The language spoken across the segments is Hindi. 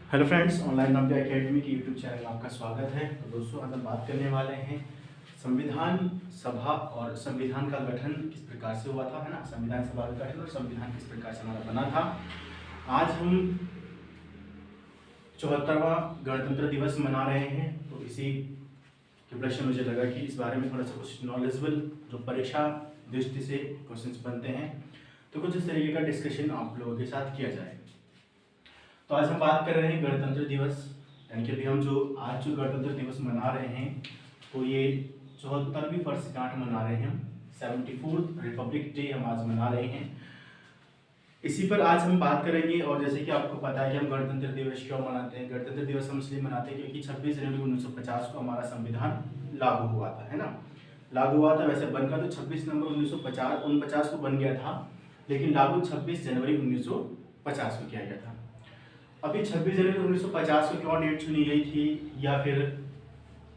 हेलो फ्रेंड्स, ऑनलाइन नव्या एकेडमी की यूट्यूब चैनल में आपका स्वागत है। तो दोस्तों, आज हम बात करने वाले हैं संविधान सभा और संविधान का गठन किस प्रकार से हुआ था, है ना। संविधान सभा का गठन और संविधान किस प्रकार से हमारा बना था। आज हम 74वां गणतंत्र दिवस मना रहे हैं, तो इसी के उपलक्ष्य में मुझे लगा कि इस बारे में थोड़ा सा कुछ नॉलेजेबल जो परीक्षा दृष्टि से क्वेश्चंस बनते हैं, तो कुछ इस तरीके का डिस्कशन आप लोगों के साथ किया जाए। तो आज हम बात कर रहे हैं गणतंत्र दिवस, यानी कि अभी हम आज जो गणतंत्र दिवस मना रहे हैं, तो ये 74वीं वर्षगांठ मना रहे हैं हम। 74th रिपब्लिक डे हम आज मना रहे हैं। इसी पर आज हम बात करेंगे। और जैसे कि आपको पता है कि हम गणतंत्र दिवस क्यों मनाते हैं। गणतंत्र दिवस हम इसलिए मनाते हैं क्योंकि 26 जनवरी 1950 को हमारा संविधान लागू हुआ था, है ना। लागू हुआ था, वैसे बनकर तो 26 नवंबर 1949 को बन गया था, लेकिन लागू 26 जनवरी 1950 को किया गया था। अभी 26 जनवरी 1950 को क्यों डेट चुनी गई थी, या फिर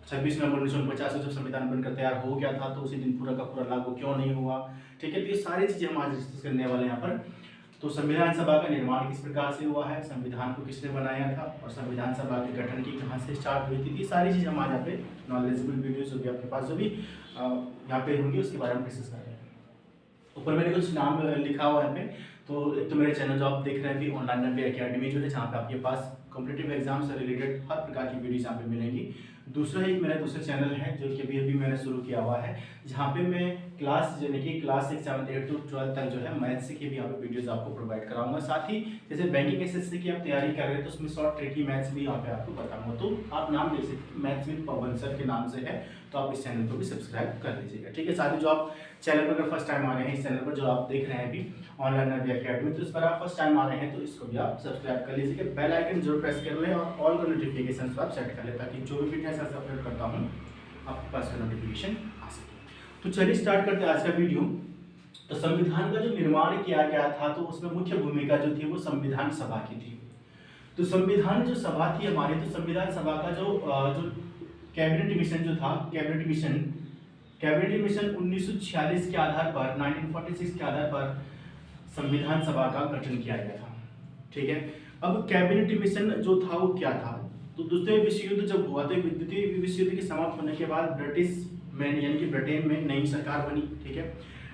26 नवंबर 1949 को जब संविधान बनकर तैयार हो गया था तो उसी दिन पूरा का पूरा लागू क्यों नहीं हुआ, ठीक है। तो ये सारी चीजें हम आज डिस्कस करने वाले हैं यहाँ पर। तो संविधान सभा का निर्माण किस प्रकार से हुआ है, संविधान को किसने बनाया था, और संविधान सभा के गठन की कहाँ से स्टार्ट हुई थी, ये सारी चीजें हम आज यहाँ पे नॉलेजेबल वीडियोज होगी आपके पास जो भी यहाँ पे होंगी, उसके बारे में डिस्कस कर रहे हैं। ऊपर मैंने कुछ नाम लिखा हुआ है यहाँ पे। तो एक तो मेरे चैनल जो आप देख रहे हैं अभी, ऑनलाइन नव्या एकेडमी जो है, जहाँ पे आपके पास कॉम्पिटिटिव एग्जाम से रिलेटेड हर प्रकार की वीडियोज यहाँ पे मिलेंगी। दूसरा एक मेरा दूसरा चैनल है जो कि अभी मैंने शुरू किया हुआ है, जहाँ पे मैं क्लास यानी कि क्लास 6, 7, 8 to 12 तक जो है मैथ्स की भी यहाँ पे वीडियोज आपको प्रोवाइड कराऊंगा। साथ ही जैसे बैंकिंग एसएससी की आप तैयारी कर रहे हैं तो उसमें शॉर्ट ट्रिकी मैथ्स भी यहाँ पे आपको बताऊंगा। तो आप नाम देख सकते, मैथ्स विद पवन सर के नाम से है, तो आप इस चैनल को भी सब्सक्राइब कर लीजिएगा, ठीक है। साथ ही जो आप चैनल पर अगर फर्स्ट टाइम आ रहे हैं, इस चैनल पर जो आप देख रहे हैं अभी ऑनलाइन नव्या एकेडमी, तो इस पर आप फर्स्ट टाइम आ रहे हैं तो इसको भी आप सब्सक्राइब कर लीजिए। बेल आइकन जरूर प्रेस कर लें और ऑल का नोटिफिकेशन आप सेट कर लें, ताकि जो भी वीडियो ऐसा अपलोड करता हूँ आपके पास का नोटिफिकेशन आ सके। तो चलिए स्टार्ट करते हैं आज का वीडियो। तो संविधान का जो निर्माण किया गया था, तो उसमें मुख्य भूमिका जो थी वो संविधान सभा की थी। तो संविधान जो सभा थी हमारी, तो संविधान सभा का जो कैबिनेट मिशन जो था, कैबिनेट मिशन 1946 के आधार पर, 1946 के आधार पर संविधान सभा का गठन किया गया था, ठीक है। अब कैबिनेट मिशन जो था वो क्या था, तो दूसरे विश्व युद्ध जब हुआ तो द्वितीय विश्व युद्ध के समाप्त होने के बाद ब्रिटिश में यानी कि ब्रिटेन में नई सरकार बनी, ठीक है।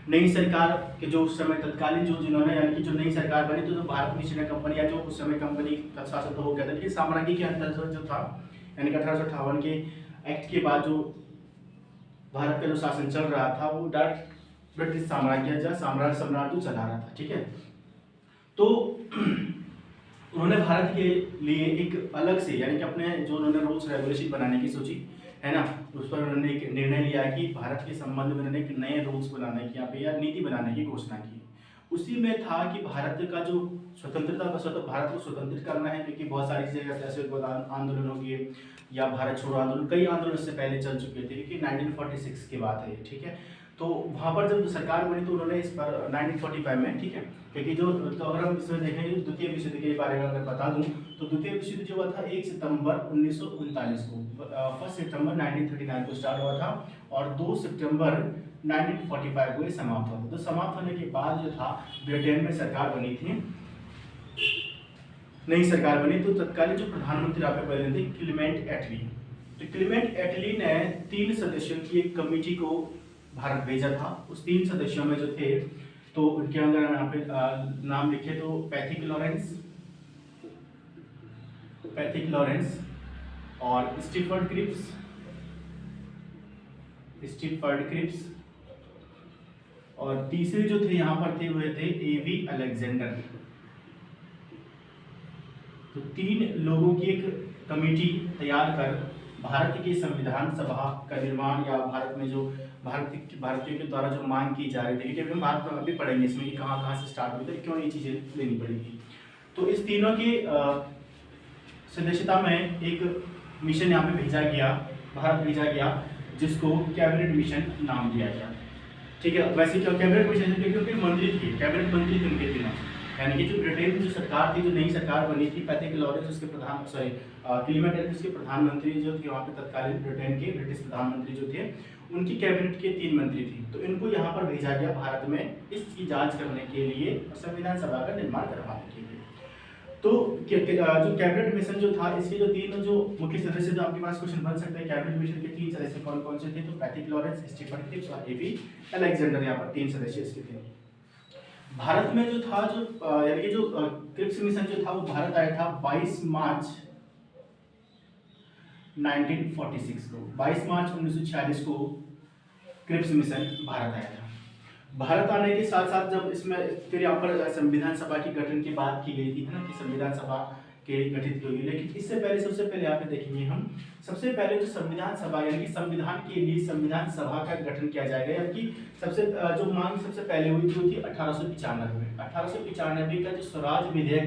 नई सरकार के जो उस समय तत्कालीन जिन्होंने यानी कि जो नई सरकार बनी, तो जो भारत ईस्ट इंडिया कंपनी या जो उस समय कंपनी का शासन तो हो गया था, लेकिन साम्राज्य के अंतर्गत जो था, यानी कि 1858 के एक्ट के बाद जो भारत का जो शासन चल रहा था वो डायरेक्ट ब्रिटिश सम्राट जो चला रहा था, ठीक है। तो उन्होंने भारत के लिए एक अलग से यानी कि अपने जो उन्होंने रूल्स रेगुलेशन बनाने की सोची, है ना, उस पर उन्होंने एक निर्णय लिया कि भारत के संबंध में उन्होंने एक नए रूल्स बनाने की यहाँ पे या नीति बनाने की घोषणा की। उसी में था कि भारत का जो भारत को स्वतंत्र करना है, क्योंकि बहुत सारी चीजें जैसे आंदोलन हो गए या भारत छोड़ो आंदोलन, कई आंदोलन इससे पहले चल चुके थे, क्योंकि 1946 की बात है, ठीक है। तो वहाँ पर जब सरकार बनी तो उन्होंने इस पर 1945 में, ठीक है, क्योंकि जो तो अगर हम इसमें देखें द्वितीय विश्व युद्ध के बारे में अगर बता दूं, तो द्वितीय विश्व युद्ध जो हुआ था 1 सितंबर 1939 को, 1 सितंबर 1939 को स्टार्ट हुआ था और 2 सितंबर 1945 को ये समाप्त हुआ था। तो समाप्त होने के बाद जो था ब्रिटेन में सरकार बनी थी, नई सरकार बनी, तो तत्कालीन जो प्रधानमंत्री आप बने थे क्लीमेंट एटली। तो क्लीमेंट एटली ने 3 सदस्यों की एक कमेटी को भारत भेजा था। उस 3 सदस्यों में जो थे, तो उनके अंदर यहाँ पे नाम लिखे तो पैथिक लॉरेंस और स्टीफर्ड क्रिप्स, और तीसरे जो थे यहाँ पर थे हुए थे एवी अलेक्जेंडर। तो 3 लोगों की एक कमेटी तैयार कर भारत की संविधान सभा का निर्माण, या भारत में जो भारतीयों के द्वारा जो मांग की जा रही थी, क्योंकि हम भारत में अभी पढ़ेंगे इसमें कि कहाँ से स्टार्ट हुई थी, क्यों ये चीजें लेनी पड़ेगी। तो इस तीनों की सदस्यता में एक मिशन यहाँ पे भारत भेजा गया, जिसको कैबिनेट मिशन नाम दिया गया, ठीक है। वैसे क्या कैबिनेट मिशन क्योंकि कैबिनेट मंत्री थे उनके तीनों, यानी कि जो ब्रिटेन की जो सरकार थी, जो नई सरकार बनी थी, पैथिक लॉरेंस उसके क्लीमेंट एटली उसके प्रधानमंत्री जो थे वहाँ पे तत्कालीन ब्रिटिश प्रधानमंत्री जो थे, उनकी कैबिनेट के 3 मंत्री थी। तो इनको यहाँ पर भेजा गया भारत में इसकी जांच करने के लिए और संविधान सभा का निर्माण करवाने के लिए। तो जो कैबिनेट मिशन जो था, इसके जो तीन जो मुख्य सदस्य, जो आपके पास क्वेश्चन बन सकता है, कैबिनेट मिशन के तीन सदस्य कौन कौन से थे, तो पैट्रिक लॉरेंस, स्टीफन क्रिप्स और एबी अलेक्जेंडर, यहाँ पर तीन सदस्य इसके थे। भारत में जो था, जो यानी कि जो क्रिप्स मिशन जो था वो भारत आया था 22 मार्च 1946 को, 22 मार्च 1946 को क्रिप्स मिशन भारत आया था। भारत आने के साथ साथ जब इसमें फिर यहाँ पर संविधान सभा की गठन की बात की गई थी ना, कि संविधान सभा के गठित होगी, लेकिन इससे पहले सबसे पहले यहाँ पे देखेंगे हम, सबसे पहले जो संविधान सभा यानी कि संविधान के लिए संविधान सभा का गठन किया जाएगा, यानी कि सबसे जो मांग सबसे पहले हुई थी 1895 में। 1895 का जो स्वराज विधेयक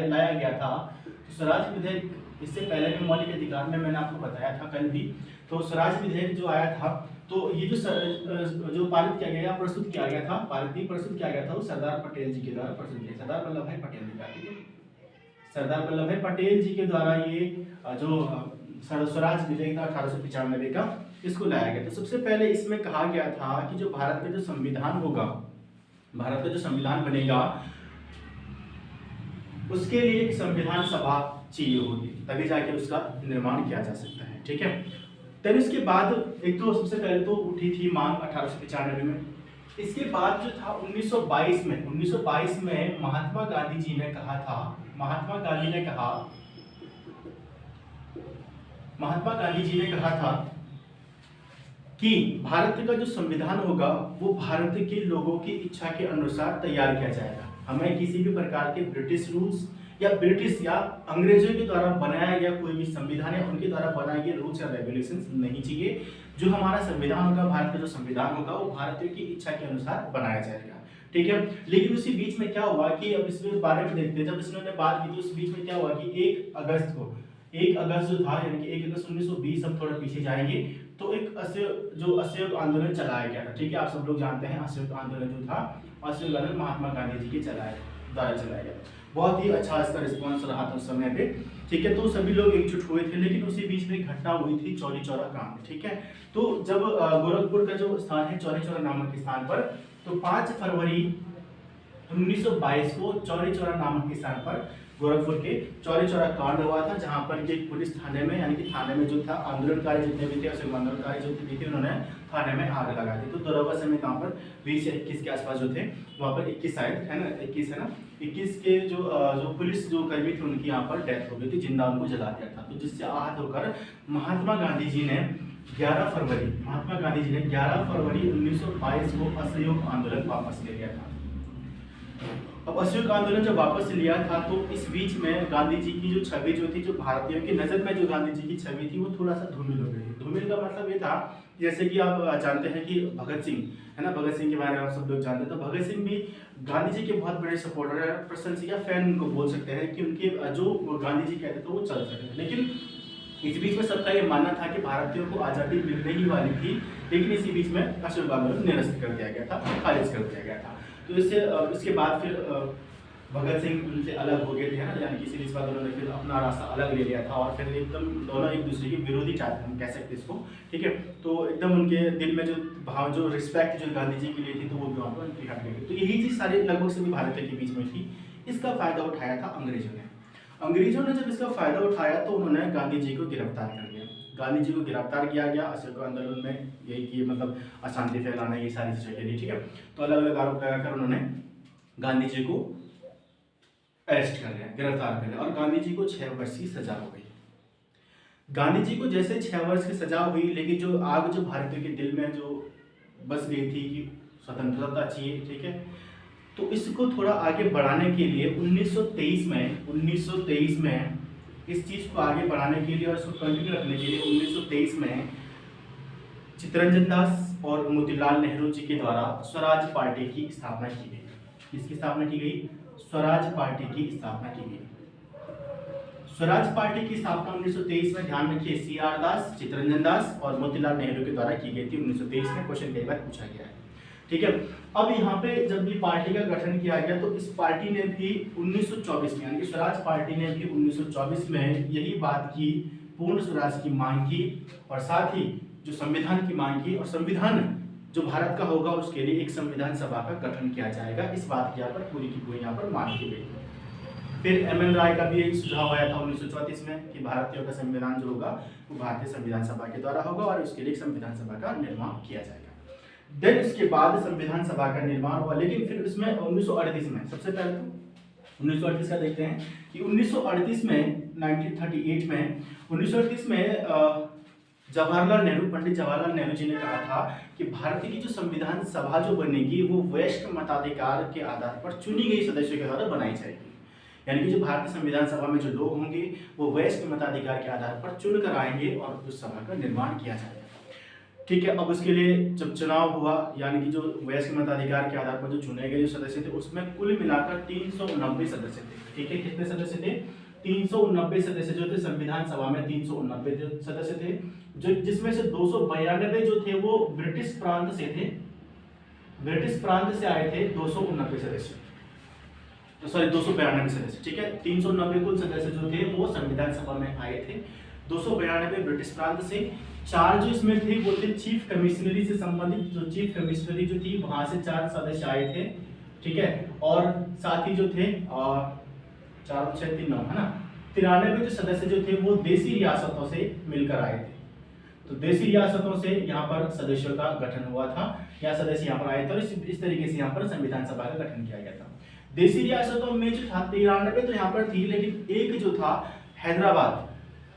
लाया गया था, तो स्वराज विधेयक, इससे पहले भी मौलिक अधिकार में मैंने आपको बताया था कल भी, तो स्वराज विधेयक जो आया था, तो ये जो पारित किया गया, प्रस्तुत किया गया था, प्रस्तुत किया गया था, वो सरदार पटेल जी के द्वारा प्रस्तुत किया, सरदार वल्लभ भाई पटेल जी का, ठीक है, सरदार वल्लभ भाई पटेल जी के द्वारा ये जो स्वराज विधेयक था 1895 का, इसको लाया गया। तो सबसे पहले इसमें कहा गया था कि जो भारत का जो संविधान होगा, भारत का जो संविधान बनेगा, उसके लिए एक संविधान सभा चाहिए होगी, तभी जाके उसका निर्माण किया जा सकता है, ठीक है। तब इसके बाद एक तो सबसे पहले तो उठी थी मांग 1895 में। इसके बाद जो था 1922 में महात्मा गांधी जी ने कहा था, महात्मा गांधी जी ने कहा था कि भारत का जो संविधान होगा वो भारत के लोगों की इच्छा के अनुसार तैयार किया जाएगा। हमें किसी भी प्रकार के ब्रिटिश रूल्स या अंग्रेजों के द्वारा बनाया गया कोई भी संविधान या उनके द्वारा बनाए गए रूल्स या रेगुलेशंस नहीं चाहिए। जो हमारा संविधान होगा, भारत का जो संविधान होगा, वो भारतीयों की इच्छा के अनुसार बनाया जाएगा, ठीक है। लेकिन उसी बीच में क्या हुआ कि अब इस बारे में देखते हैं, जब इसने बात की थी उस बीच में क्या हुआ कि 1 अगस्त जो था, यानी कि 1 अगस्त 1920, हम थोड़ा पीछे जाएंगे, तो एक असहयोग आंदोलन चलाया गया था, ठीक है। आप सब लोग जानते हैं असहयोग आंदोलन जो था, असहयोग आंदोलन महात्मा गांधी जी के द्वारा चलाया गया। बहुत ही अच्छा इसका रिस्पॉन्स रहा था उस समय पे, ठीक है। तो सभी लोग एकजुट हुए थे, लेकिन उसी बीच में एक घटना हुई थी चौरी चौरा कांड, ठीक है। तो जब गोरखपुर का जो स्थान है चौरी चौरा नामक स्थान पर, तो 5 फरवरी 1922 को चौरी चौरा नामक स्थान पर गोरखपुर के चौरी चौरा कांड हुआ था, जहां पर के पुलिस थाने में, यानी कि थाने में जो था, आंदोलनकारी जितने भी थे, आंदोलनकारी जो थे, उन्होंने थाने में आग लगा दी। तो दरोगा समेत वहाँ पर 20 या 21 के आसपास जो थे, वहाँ पर 21 शायद है ना, 21 के जो पुलिस जो कर्मी थे, उनकी यहाँ पर डेथ हो गई थी, जिंदा उनको जला दिया था। तो जिससे आहत होकर महात्मा गांधी जी ने 11 फरवरी 1922 को असहयोग आंदोलन वापस ले लिया था। अब असहयोग आंदोलन जब वापस लिया था, तो इस बीच में गांधी जी की जो छवि जो थी, जो भारतीयों की नजर में जो गांधी जी की छवि थी, वो थोड़ा सा धूमिल हो गई। धूमिल का मतलब ये था, जैसे कि आप जानते हैं कि भगत सिंह है ना, भगत सिंह के बारे में आप सब लोग जानते हैं। तो भगत सिंह भी गांधी जी के बहुत बड़े सपोर्टर है, प्रशंसक या फैन उनको बोल सकते हैं, कि उनके जो गांधी जी कहते थे वो चल सकते थे। लेकिन इस बीच में सबका ये मानना था कि भारतीयों को आज़ादी मिलने ही वाली थी, लेकिन इसी बीच में असहयोग आंदोलन निरस्त कर दिया गया था, खारिज कर दिया गया था। तो इसके बाद फिर भगत सिंह उनसे अलग हो गए थे ना, यानी कि इस बात उन्होंने फिर अपना रास्ता अलग ले लिया था, और फिर एकदम दोनों एक दूसरे के विरोधी चाहते हम कह सकते इसको, ठीक है। तो एकदम उनके दिल में जो भाव, जो रिस्पेक्ट जो गांधी जी के लिए थी, तो वो भी वहाँ पर उनकी हट गई। तो यही चीज़ सारे लगभग सभी भारतीयों के बीच में थी। इसका फायदा उठाया था अंग्रेजों ने। जब इसका फायदा उठाया, तो उन्होंने गांधी जी को गिरफ्तार कर लिया। गांधी जी को गिरफ्तार किया गया असहयोग आंदोलन में, यही कि मतलब अशांति फैलाना, ये सारी चीज़ों के लिए, ठीक है। तो अलग अलग आरोप लगाकर उन्होंने गांधी जी को अरेस्ट कर लिया, गिरफ्तार कर लिया, और गांधी जी को 6 वर्ष की सजा हो गई। गांधी जी को जैसे 6 वर्ष की सजा हुई, लेकिन जो आग जो भारतीयों के दिल में जो बस गई थी कि स्वतंत्रता चाहिए, ठीक है, तो इसको थोड़ा आगे बढ़ाने के लिए 1923 में इस चीज़ को आगे बढ़ाने के लिए और इसको कंटिन्यू रखने के लिए 1923 में चित्तरंजन दास और मोतीलाल नेहरू जी के द्वारा स्वराज पार्टी की स्थापना की गई। किसकी स्थापना की गई? स्वराज पार्टी की स्थापना की गई। स्वराज पार्टी की स्थापना 1923 में, ध्यान रखिए, CR दास, चित्तरंजन दास और मोतीलाल नेहरू के द्वारा की गई थी। 1923 में क्वेश्चन कई बार पूछा गया है, ठीक है। अब यहाँ पे जब भी पार्टी का गठन किया गया, तो इस पार्टी ने भी 1924 में, यानी कि स्वराज पार्टी ने भी 1924 में यही बात की, पूर्ण स्वराज की मांग की, और साथ ही जो संविधान की मांग की, और संविधान जो भारत का होगा उसके लिए एक संविधान सभा का गठन किया जाएगा। इस बात की यहाँ पर पूरी की पूरी यहाँ पर मांग की गई। फिर एम.एन. राय का भी एक सुझाव आया था 1934 में कि भारतीयों का संविधान जो होगा वो भारतीय संविधान सभा के द्वारा होगा और उसके लिए संविधान सभा का निर्माण किया जाएगा। देन उसके बाद संविधान सभा का निर्माण हुआ, लेकिन फिर उसमें 1938 में, सबसे पहले तो 1938 का देखते हैं कि 1938 में 1938 में 1938 में जवाहरलाल नेहरू, पंडित जवाहरलाल नेहरू जी ने कहा था कि भारतीय की जो संविधान सभा जो बनेगी वो वयस्क मताधिकार के आधार पर चुनी गई सदस्यों के द्वारा बनाई जाएगी। यानी कि जो भारतीय संविधान सभा में जो लोग होंगे वो वयस्क मताधिकार के आधार पर चुनकर आएंगे और उस सभा का निर्माण किया जाएगा। ठीक है, अब उसके लिए जब चुनाव हुआ, यानी कि जो वयस्क मताधिकार के आधार पर जो चुने गए जो सदस्य थे उसमें कुल मिलाकर 390 सदस्य थे। ठीक है, कितने सदस्य थे? 390 सदस्य जो थे संविधान सभा में, 390 सदस्य थे, जो जिसमें से 292 जो थे वो ब्रिटिश प्रांत से थे, ब्रिटिश प्रांत से आए थे 290 सदस्य, तो सॉरी 292 सदस्य। ठीक है, 390 कुल सदस्य जो थे वो संविधान सभा में आए थे, 292 ब्रिटिश प्रांत से। 4 जो इसमें थे वो थे चीफ कमिश्नरी से संबंधित, जो चीफ कमिश्नरी जो थी वहां से 4 सदस्य आए थे। ठीक है, और साथ ही जो थे 4 6 3 9 है ना, 93 जो सदस्य जो थे वो देसी रियासतों से मिलकर आए थे। तो देसी रियासतों से यहाँ पर सदस्यों का गठन हुआ था, या सदस्य यहाँ पर आए थे और इस तरीके से यहाँ पर संविधान सभा का गठन किया गया था। देसी रियासतों में जो था 93 तो यहाँ पर थी, लेकिन एक जो था हैदराबाद,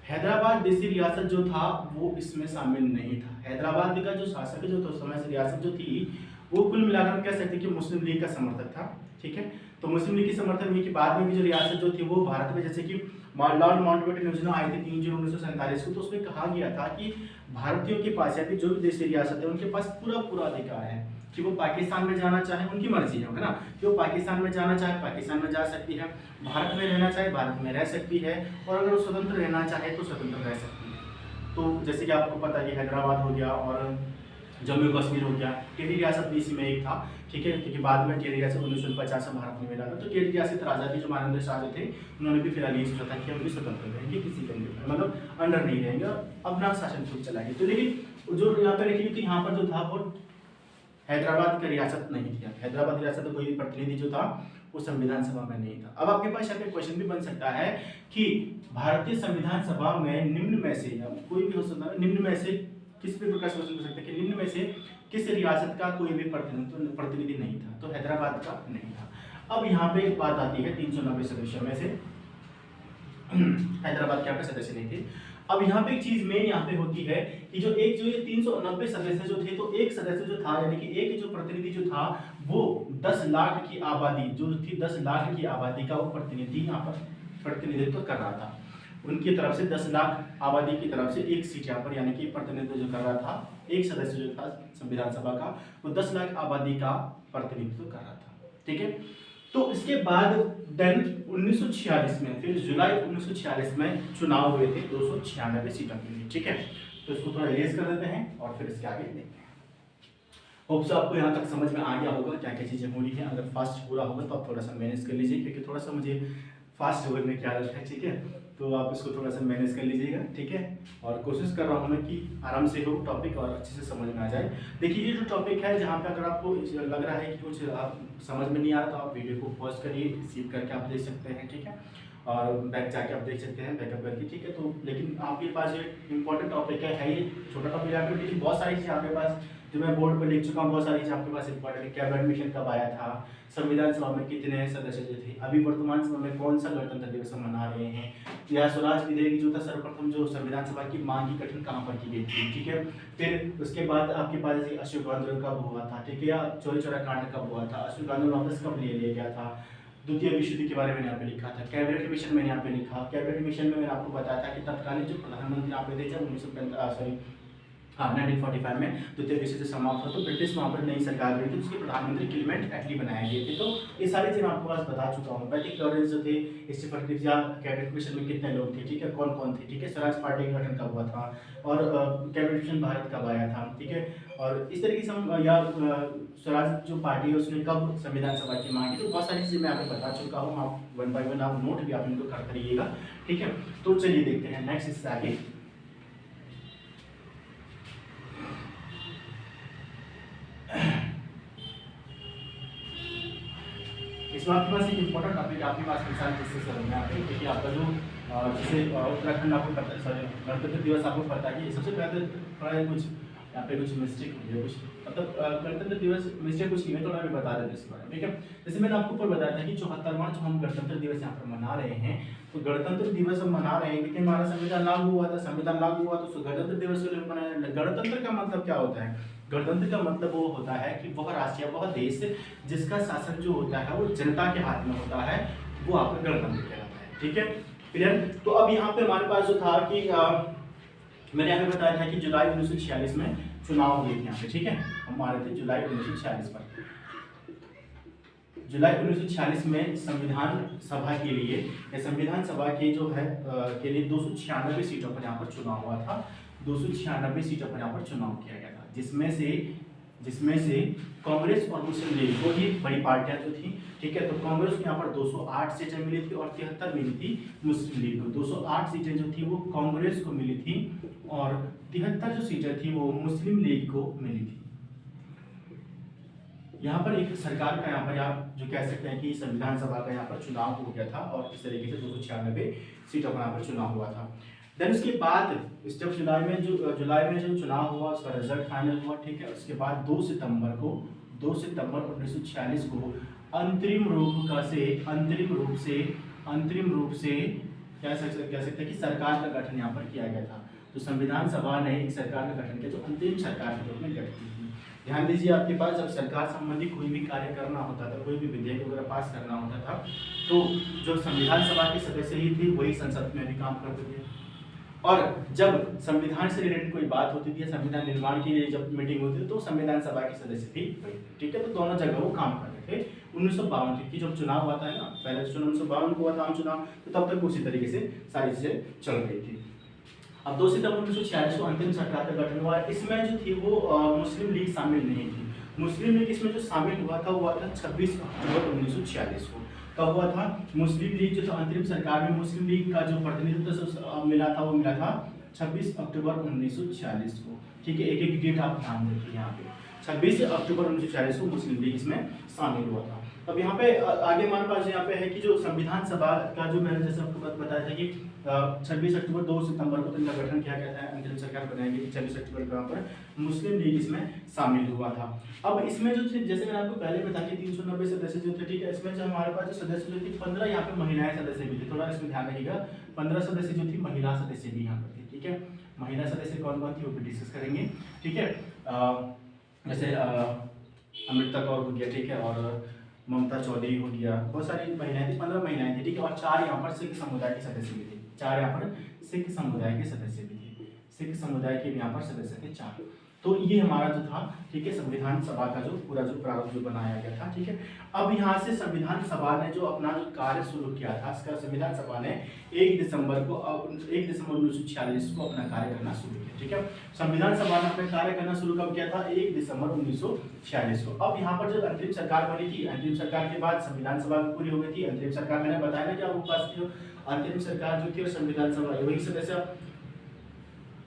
हैदराबाद देसी रियासत जो था वो इसमें शामिल नहीं था। हैदराबाद का जो शासक जो तो समय से रियासत जो थी वो कुल मिलाकर कह सकते कि मुस्लिम लीग का समर्थक था। ठीक है, तो मुस्लिम लीग के समर्थन हुई कि बाद में भी जो रियासत जो थी वो भारत में, जैसे कि लॉर्ड माउंटबेटन योजना आई थी 3 जून 1947 को, तो उसमें कहा गया था कि भारतीयों के पास या फिर जो भी देशी रियासत है उनके पास पूरा अधिकार है कि वो पाकिस्तान में जाना चाहे, उनकी मर्जी है ना, कि वो पाकिस्तान में जाना चाहे पाकिस्तान में जा सकती है, भारत में रहना चाहे भारत में रह सकती है, और अगर वो स्वतंत्र रहना चाहे तो स्वतंत्र रह सकती है। तो जैसे कि आपको पता है कि हैदराबाद हो गया और जम्मू कश्मीर हो गया, टेरी रियासत भी इसी में एक था। ठीक है, क्योंकि बाद में टेरी रियासत 1950 में भारत में मिला था, तो टेरी रियासत राजा भी जो महानंद शाह थे उन्होंने भी फिलहाल ये सोचा था कि हम भी स्वतंत्र रहेंगे, किसी के मतलब अंडर नहीं रहेंगे, अपना शासन खुद चलाएंगे। तो लेकिन जो यहाँ पर लिखी थी यहाँ पर जो था वो हैदराबाद की रियासत नहीं थी, हैदराबाद रियासत कोई भी प्रतिनिधि जो था वो संविधान सभा में नहीं था। अब आपके पास यहाँ पे क्वेश्चन भी बन सकता है कि भारतीय संविधान सभा में निम्न में से, कोई भी हो सकता है, निम्न में से किस भी प्रकार से क्वेश्चन हो सकता है कि निम्न में से किस रियासत का कोई भी प्रतिनिधि नहीं था, तो हैदराबाद का नहीं था। अब यहाँ पे एक बात आती है 390 सदस्यों में से हैदराबाद के यहाँ पे सदस्य नहीं थे। अब यहाँ पे एक चीज मेन यहाँ पे होती है कि जो ये 390 सदस्य जो थे, तो एक सदस्य जो था यानी कि एक जो प्रतिनिधि जो था वो 10 लाख की आबादी जो थी, 10 लाख की आबादी का वो प्रतिनिधि यहाँ पर प्रतिनिधित्व कर रहा था। उनकी तरफ से 10 लाख आबादी की तरफ से एक सीट यहाँ पर, यानी कि प्रतिनिधित्व जो कर रहा था, एक सदस्य जो था संविधान सभा का वो 10 लाख आबादी का प्रतिनिधित्व कर रहा था। ठीक है, तो इसके बाद देन 1946 में, फिर जुलाई 1946 में चुनाव हुए थे 296 सीटों के लिए। ठीक है, तो इसको थोड़ा इरेज कर देते हैं और फिर इसके आगे देखते हैं। होप सो आपको यहाँ तक समझ में आ गया होगा क्या क्या चीज़ें हो रही हैं। अगर फास्ट पूरा होगा तो आप थोड़ा सा मैनेज कर लीजिए, क्योंकि थोड़ा सा मुझे फास्ट होने की आदत है। ठीक है, तो आप इसको थोड़ा सा मैनेज कर लीजिएगा। ठीक है, और कोशिश कर रहा हूँ मैं कि आराम से हो टॉपिक और अच्छे से समझ में आ जाए। देखिए ये जो टॉपिक है जहाँ पे अगर आपको लग रहा है कि कुछ आप समझ में नहीं आ रहा तो आप वीडियो को पॉज करिए, सेव करके आप देख सकते हैं। ठीक है, और बैक जाके आप देख सकते हैं बैकअप करके। ठीक है, तो लेकिन आपके पास ये इंपॉर्टेंट टॉपिक है ये छोटा टॉपिक आपके, लेकिन बहुत सारी चीज़ें आपके पास जो मैं बोर्ड पर लिख चुका हूँ, बहुत सारी चीज़ आपके पास इंपॉर्टेंट है। कैबिनेट मिशन कब आया था, संविधान सभा में कितने सदस्य थे, अभी वर्तमान समय में कौन सा गणतंत्र दिवस हम मना रहे हैं, या स्वराज विधेयक जो था सर्वप्रथम जो संविधान सभा की मांग की गठन कहाँ पर की गई थी। ठीक है, फिर उसके बाद आपके पास अशोक आंदोलन कब हुआ था, ठीक है, या चौरी चौरा कांड कब हुआ था, अशोक आंदोलन वापस कब ले लिया गया था, द्वितीय विश्व युद्ध के बारे में यहाँ पे लिखा था, कैबिनेट मिशन मैंने यहाँ पे लिखा। कैबिनेट मिशन में मैंने आपको बताया था कि तत्कालीन जो प्रधानमंत्री यहाँ पे थे जब 1945 में द्वितीय विश्व युद्ध समाप्त हो तो ब्रिटिश वहाँ पर नई सरकार बनी थी, उसके प्रधानमंत्री क्लीमेंट एटली बनाए गए थे। तो ये सारी चीज़ें आपको पास बता चुका हूँ। पैट्रिक लॉरेंस जो थे, स्टीफन क्रिप्स या कैबिनेट मिशन में कितने लोग थे, ठीक है, कौन कौन थे, ठीक है, स्वराज पार्टी का गठन कब हुआ था, और कैबिनेट मिशन भारत कब आया था। ठीक है, और इस तरीके से हम या स्वराज जो पार्टी है उसने कब संविधान सभा की मांगी, तो बहुत सारी चीज़ें मैं आपको बता चुका हूँ। आप 1 बाय 1 आप नोट भी आप इनको करते रहिएगा। ठीक है, तो चलिए देखते हैं नेक्स्ट इससे आगे। इसमें आपके पास एक इंपॉर्टेंट टॉपिक आपके पास मिसाल डिस्कस करूँगा यहाँ पे, क्योंकि आपका जो जैसे उत्तराखंड आपको पता है, सॉरी गणतंत्र दिवस आपको पता है कि सबसे पहले थोड़ा कुछ यहाँ पे कुछ मिस्टेक हो गया, कुछ मतलब गणतंत्र दिवस मिस्टेक कुछ नहीं है, थोड़ा मैं बता देते इसके बारे में, ठीक है। जैसे मैंने आपको ऊपर बताया था कि 74वां जो हम गणतंत्र दिवस यहाँ पर मना रहे हैं, तो गणतंत्र दिवस हम मना रहे हैं क्योंकि हमारा संविधान लागू हुआ था, संविधान लागू हुआ तो गणतंत्र दिवस को मनाया। गणतंत्र का मतलब क्या होता है? गणतंत्र का मतलब वो होता है कि वह राष्ट्र या वह देश जिसका शासन जो होता है वो जनता के हाथ में होता है, वो आपका गणतंत्र कहलाता है, ठीक है, क्लियर। तो अब यहाँ पे हमारे पास जो था कि मैंने यहाँ पे बताया था कि जुलाई 1946 में चुनाव हुए थे यहाँ पे, ठीक है, हमारे थे जुलाई 1946 पर। जुलाई 1946 में संविधान सभा के लिए या संविधान सभा के जो है के लिए 296 सीटों पर यहाँ पर चुनाव हुआ था। 296 सीटों पर यहाँ पर चुनाव किया गया था, जिसमें से कांग्रेस और मुस्लिम लीग को ही बड़ी पार्टियां जो थी, ठीक है। तो कांग्रेस को यहाँ पर 208 सीटें मिली थी और 73 मिली थी मुस्लिम लीग को। 208 सीटें जो थी वो कांग्रेस को मिली थी और 73 जो सीटें थी वो मुस्लिम लीग को मिली थी। यहाँ पर एक सरकार का यहाँ पर आप जो कह सकते हैं कि संविधान सभा का यहाँ पर चुनाव हो गया था और इस तरीके से 296 सीटों पर यहाँ पर चुनाव हुआ था। देन उसके बाद जब जुलाई में जो चुनाव हुआ उसका रिजल्ट फाइनल हुआ, ठीक है। उसके बाद 2 सितंबर 1946 को अंतरिम रूप से कह सकते हैं कि सरकार का गठन यहाँ पर किया गया था। तो संविधान सभा ने एक सरकार का गठन किया जो अंतरिम सरकार के रूप में गठित थी। ध्यान दीजिए, आपके पास जब सरकार संबंधी कोई भी कार्य करना होता था, कोई भी विधेयक वगैरह पास करना होता था, तो जो संविधान सभा के सदस्य ही थे वही संसद में भी काम करते थे। और जब संविधान से रिलेटेड कोई बात होती थी, संविधान निर्माण के लिए जब मीटिंग होती थी, तो संविधान सभा के सदस्य भी, ठीक है। तो दोनों जगह वो काम करते थे। 1952 की जब चुनाव हुआ था ना, पहले चुनाव 1952 को हुआ था आम चुनाव, तो तब तक उसी तरीके से सारी चीजें चल रही थी। अब 2 सितंबर 1946 को अंतिम सरकार का गठन हुआ। इसमें जो थी वो मुस्लिम लीग शामिल नहीं थी। मुस्लिम लीग इसमें जो शामिल हुआ था 26 अक्टूबर 1946 को। कब हुआ था? मुस्लिम लीग जो था अंतरिम सरकार में मुस्लिम लीग का जो प्रतिनिधित्व मिला था 26 अक्टूबर 1946 को, ठीक है। एक डेट आप ध्यान रखिए यहाँ पे, 26 अक्टूबर 1946 को मुस्लिम लीग इसमें शामिल हुआ था। अब यहाँ पे आगे हमारे पास यहाँ पे है कि जो संविधान सभा का जो मैंने जैसे आपको बताया था कि 26 अक्टूबर 2 सितंबर को इनका गठन किया गया था, अंतरिम सरकार बनाएंगे 26 अक्टूबर को यहाँ पर मुस्लिम लीग इसमें शामिल हुआ था। अब इसमें जो थे, जैसे मैंने आपको पहले बताया कि 390 सदस्य जो थे, ठीक है। इसमें जो हमारे पास जो सदस्य जो थे 15 यहाँ पे महिलाएं सदस्य भी थे, थोड़ा इसमें ध्यान रखिएगा। 15 सदस्य जो थी महिला सदस्य भी यहाँ पर थे, ठीक है। महिला सदस्य कौन कौन थी वो भी डिस्कस करेंगे, ठीक है। जैसे अमृता कौर हो गया, ठीक है, और ममता चौधरी हो गया, बहुत सारी महिलाएं थी, 15 महिलाएं थी, ठीक है। और 4 यहाँ पर सिख समुदाय के सदस्य भी थे, 4 यहाँ पर सिख समुदाय के सदस्य भी थे, सिख समुदाय के यहाँ पर सदस्य थे 4। तो ये हमारा जो था, ठीक है, संविधान सभा का जो पूरा जो प्रारूप जो बनाया गया था, ठीक है। अब यहाँ से संविधान सभा ने जो अपना जो कार्य शुरू किया था, इसका संविधान सभा ने 1 दिसंबर 1946 को अपना कार्य करना शुरू किया, ठीक है। संविधान सभा ने अपना कार्य करना शुरू कब किया था? 1 दिसंबर 1946 को। अब यहाँ पर जो अंतरिम सरकार बनी थी, अंतरिम सरकार के बाद संविधान सभा पूरी हो गई थी। अंतरिम सरकार मैंने बताया ना कि आपको पास जो अंतरिम सरकार जो थी और संविधान सभा वही सदस्य,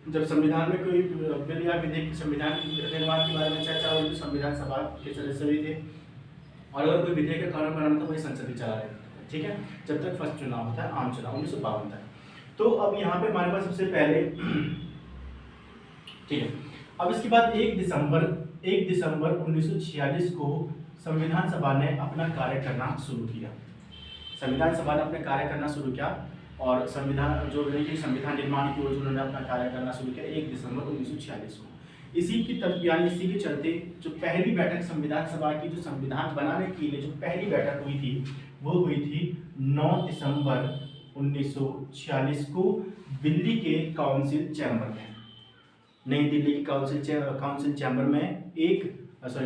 जब संविधान में कोई बिल या विधेयक संविधान निर्माण के बारे में चर्चा हुई तो संविधान सभा के सदस्य भी थे, और अगर कोई विधेयक का कानून बनाना तो वही संसद ही चला रहे थे, ठीक है। जब तक फर्स्ट चुनाव होता है, आम चुनाव 1952 तक। तो अब यहाँ पे हमारे पास सबसे पहले, ठीक है, अब इसके बाद 1 दिसंबर 1946 को संविधान सभा ने अपना कार्य करना शुरू किया। संविधान सभा ने अपने कार्य करना शुरू किया और संविधान जो संविधान निर्माण की ओर उन्होंने अपना कार्य करना शुरू किया 1 दिसंबर 1946 को। इसी के चलते जो पहली बैठक संविधान सभा की जो संविधान बनाने के लिए जो पहली बैठक हुई थी वो हुई थी 9 दिसंबर 1946 को दिल्ली के काउंसिल चैम्बर में, नई दिल्ली के काउंसिल चैम्बर में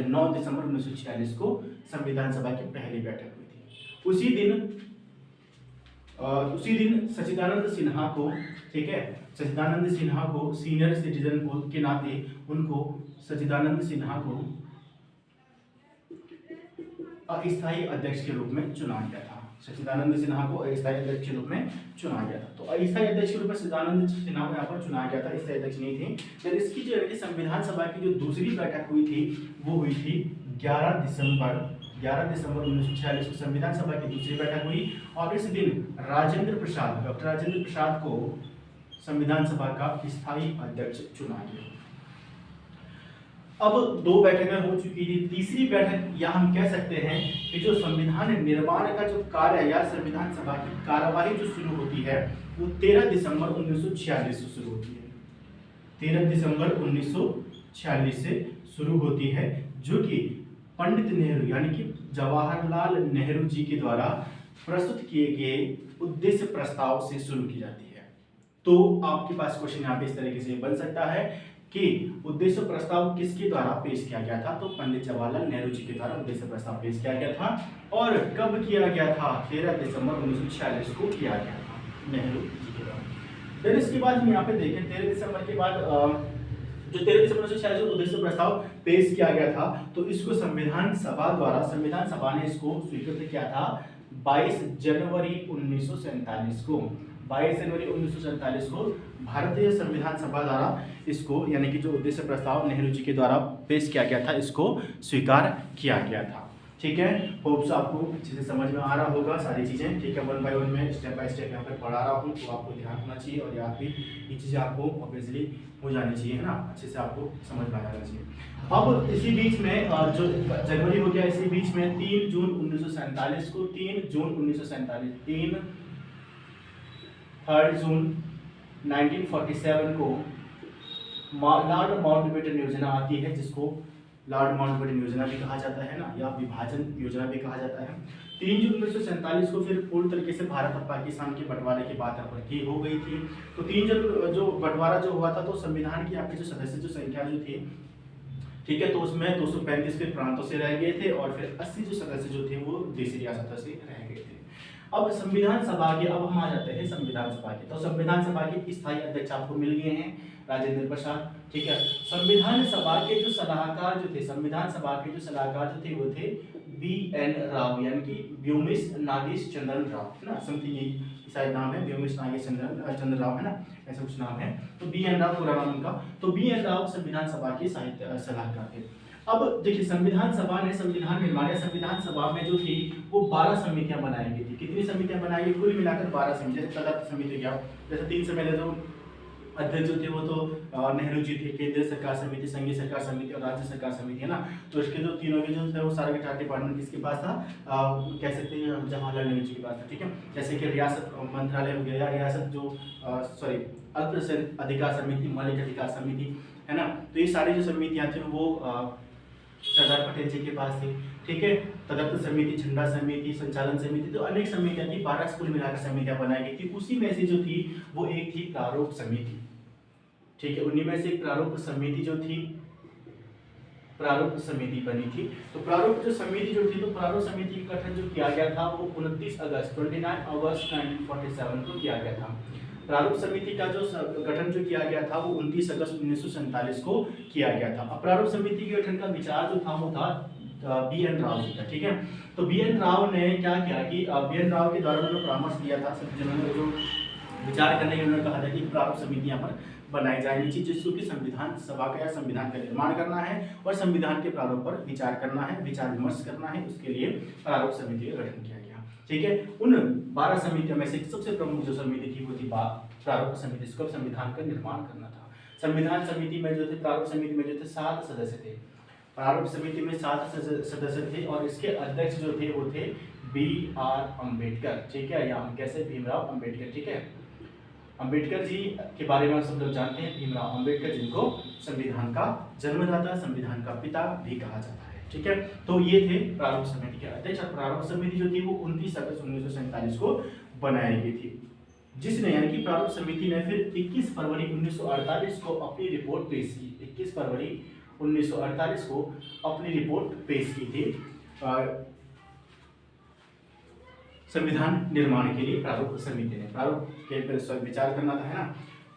9 दिसंबर 1946 को संविधान सभा की पहली बैठक हुई थी। उसी दिन सच्चिदानंद सिन्हा को, ठीक है, सच्चिदानंद सिन्हा को सीनियर सिटीजन के नाते उनको सच्चिदानंद सिन्हा को अस्थायी अध्यक्ष के रूप में चुना गया था। सच्चिदानंद सिन्हा को अस्थायी अध्यक्ष के रूप में चुना गया था। तो अस्थायी अध्यक्ष के रूप में सच्चिदानंद सिन्हा को यहाँ पर चुना गया था, स्थायी अध्यक्ष नहीं थे। फिर इसकी जो संविधान सभा की जो दूसरी बैठक हुई थी वो हुई थी 11 11 दिसंबर 1946 को संविधान सभा की दूसरी बैठक हुई और इस दिन राजेंद्र प्रसाद, डॉक्टर राजेंद्र प्रसाद को संविधान सभा का स्थायी अध्यक्ष चुना गया। अब 2 बैठकें हो चुकी थी, तीसरी बैठक या हम कह सकते हैं कि जो संविधान निर्माण का जो कार्य या संविधान सभा की कार्यवाही जो शुरू होती है वो 13 दिसंबर 1946 से शुरू होती है। 13 दिसंबर 1946 से शुरू होती है, जो कि पंडित नेहरू यानी कि जवाहरलाल नेहरू जी के द्वारा प्रस्तुत किए गए उद्देश्य प्रस्ताव से शुरू की जाती है। तो आपके पास क्वेश्चन यहाँ पे इस तरीके से बन सकता है कि उद्देश्य प्रस्ताव किसके द्वारा पेश किया गया था, तो पंडित जवाहरलाल नेहरू जी के द्वारा उद्देश्य प्रस्ताव पेश किया गया था। और कब किया गया था? 13 दिसंबर 1946 को किया गया था नेहरू जी के द्वारा। फिर इसके बाद हम यहाँ पे देखें 13 दिसंबर के बाद जो 13 दिसंबर 1946 को उद्देश्य प्रस्ताव पेश किया गया था, तो इसको संविधान सभा द्वारा, संविधान सभा ने इसको स्वीकृत किया था 22 जनवरी 1947 को। 22 जनवरी 1947 को भारतीय संविधान सभा द्वारा इसको, यानी कि जो उद्देश्य प्रस्ताव नेहरू जी के द्वारा पेश किया गया था, इसको स्वीकार किया गया था। ठीक है, होप्स आपको अच्छे से समझ में आ रहा होगा सारी चीज़ें। ठीक है, 1 बाय 1 में स्टेप बाय स्टेप यहाँ पर पढ़ा रहा हूँ, तो आपको ध्यान होना चाहिए और याद भी ये चीज़ें आपको ऑब्वियसली हो जानी चाहिए, है ना, अच्छे से आपको समझ में आ जाना चाहिए। अब इसी बीच में जो जनवरी हो गया, इसी बीच में 3 जून 1947 को, 3 जून 1947, 3 जून 1947 को लॉर्ड माउंटबेटन योजना आती है, जिसको लॉर्ड माउंटबेटन योजना भी कहा जाता है ना, या विभाजन योजना भी कहा जाता है। 3 जून 1947 को फिर पूर्ण तरीके से भारत और पाकिस्तान के बंटवारे की बात यहाँ पर की हो गई थी। तो 3 जून जो बंटवारा जो हुआ था, तो संविधान की आपकी जो सदस्य जो संख्या जो थी, ठीक है, तो उसमें 235 के प्रांतों से रह गए थे और फिर 80 जो सदस्य जो थे वो देशी रियासतों से रह गए थे। अब संविधान सभा के, अब हम आ जाते हैं संविधान सभा के। तो संविधान सभा के स्थायी अध्यक्ष आपको मिल गए हैं राजेंद्र प्रसाद। ठीक है, संविधान सभा के जो सलाहकार जो थे, संविधान सभा के जो सलाहकार जो थे वो थे BN राव, यानी कि व्योमेश नागेश चंद्रन राव, है ना, समथिंग ये शायद नाम है, व्योमेश नागेश चंद्र राव, है ना, ऐसा कुछ नाम है। तो BN राव पूरा नाम उनका। तो BN राव संविधान सभा के सलाहकार थे। अब देखिए, संविधान सभा ने संविधान निर्माण या संविधान सभा में जो थी वो 12 समितियां बनाई गई थी। कितनी समितियां बनाई गई? कुल मिलाकर 12 समितियां। तदर्थ समिति क्या, जैसे 3 समिति जो अध्यक्ष जो थे वो तो नेहरू जी थे, केंद्रीय सरकार समिति, संघीय सरकार समिति और राज्य सरकार समिति, है ना। तो इसके जो तीनों के जो थे वो सारे के चार डिपार्टमेंट किसके पास था? कह सकते हैं जवाहरलाल नेहरू जी के पास था। ठीक है, जैसे कि रियासत मंत्रालय हो गया, रियासत जो अल्पसंख्यक अधिकार समिति, मौलिक अधिकार समिति, है ना। तो ये सारी जो समितियां थी वो सरदार पटेल जी के पास थी। ठीक है, तदर्थ समिति, झंडा समिति, संचालन समिति, तो अनेक समितियां थी, 12 कुल मिलाकर समितियां बनाई गई थी। उसी में से जो थी वो एक थी प्रारूप समिति। ठीक है, उन्हीं में से एक प्रारूप समिति जो थी, प्रारूप समिति बनी थी। तो प्रारूप जो समिति जो थी, तो प्रारूप समिति का गठन जो किया गया था वो 29 अगस्त 1947 को किया गया था। प्रारूप समिति का जो गठन जो किया गया था वो 29 अगस्त 1947 को किया गया था। अब प्रारूप समिति के गठन का विचार जो था वो था BN राव जी का। ठीक है, तो BN राव ने क्या किया कि BN राव के द्वारा उन्होंने परामर्श दिया था, जिन्होंने जो विचार करने के उन्होंने कहा था कि प्रारूप समिति यहाँ पर बनाई जाएगी, जिसको कि संविधान सभा का या संविधान का निर्माण करना है और संविधान के प्रारूप पर विचार करना है, विचार विमर्श करना है, उसके लिए प्रारूप समिति का गठन किया गया। ठीक है, उन 12 समितियों में से सबसे प्रमुख जो समिति थी वो थी प्रारूप समिति, जिसको संविधान का निर्माण करना था। संविधान समिति में जो थे, प्रारूप समिति में जो थे 7 सदस्य थे। प्रारूप समिति में 7 सदस्य थे और इसके अध्यक्ष जो थे वो थे BR अम्बेडकर। ठीक है, या हम कैसे भीमराव अम्बेडकर। ठीक है, अम्बेडकर जी के बारे में सब लोग जानते हैं, भीमराव अम्बेडकर, जिनको संविधान का जन्मदाता, संविधान का पिता भी कहा जाता है। ठीक है, तो ये थे प्रारूप समिति के अध्यक्ष। और प्रारूप समिति जो थी वो 29 अगस्त 1947 को बनाई गई थी, जिसने, यानी कि प्रारूप समिति ने फिर 21 फरवरी 1948 को अपनी रिपोर्ट पेश की। 21 फरवरी 1948 को अपनी रिपोर्ट पेश की थी संविधान निर्माण के लिए। प्रारूप समिति ने प्रारूप के पर विचार करना था, है ना।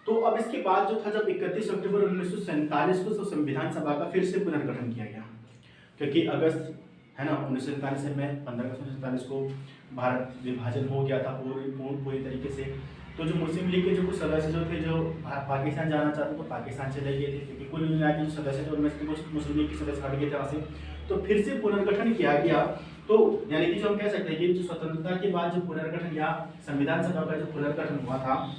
तो अब इसके बाद जो था, जब 31 अक्टूबर 1947 को संविधान सभा का फिर से पुनर्गठन किया गया, क्योंकि अगस्त, है ना, 1947 में 15 अगस्त 1947 को भारत विभाजन हो गया था पूरी तरीके से। तो जो मुस्लिम लीग के जो कुछ सदस्य जो थे, जो पाकिस्तान जाना चाहते तो पाकिस्तान चले गए थे, क्योंकि कुल मिला के जो सदस्य थे उनमें से कुछ मुस्लिम लीग के सदस्य हट गए थे वहाँ से। तो फिर से पुनर्गठन किया गया तो यानी कि जो हम कह सकते हैं कि जो स्वतंत्रता के बाद जो पुनर्गठन या संविधान सभा का जो पुनर्गठन हुआ था,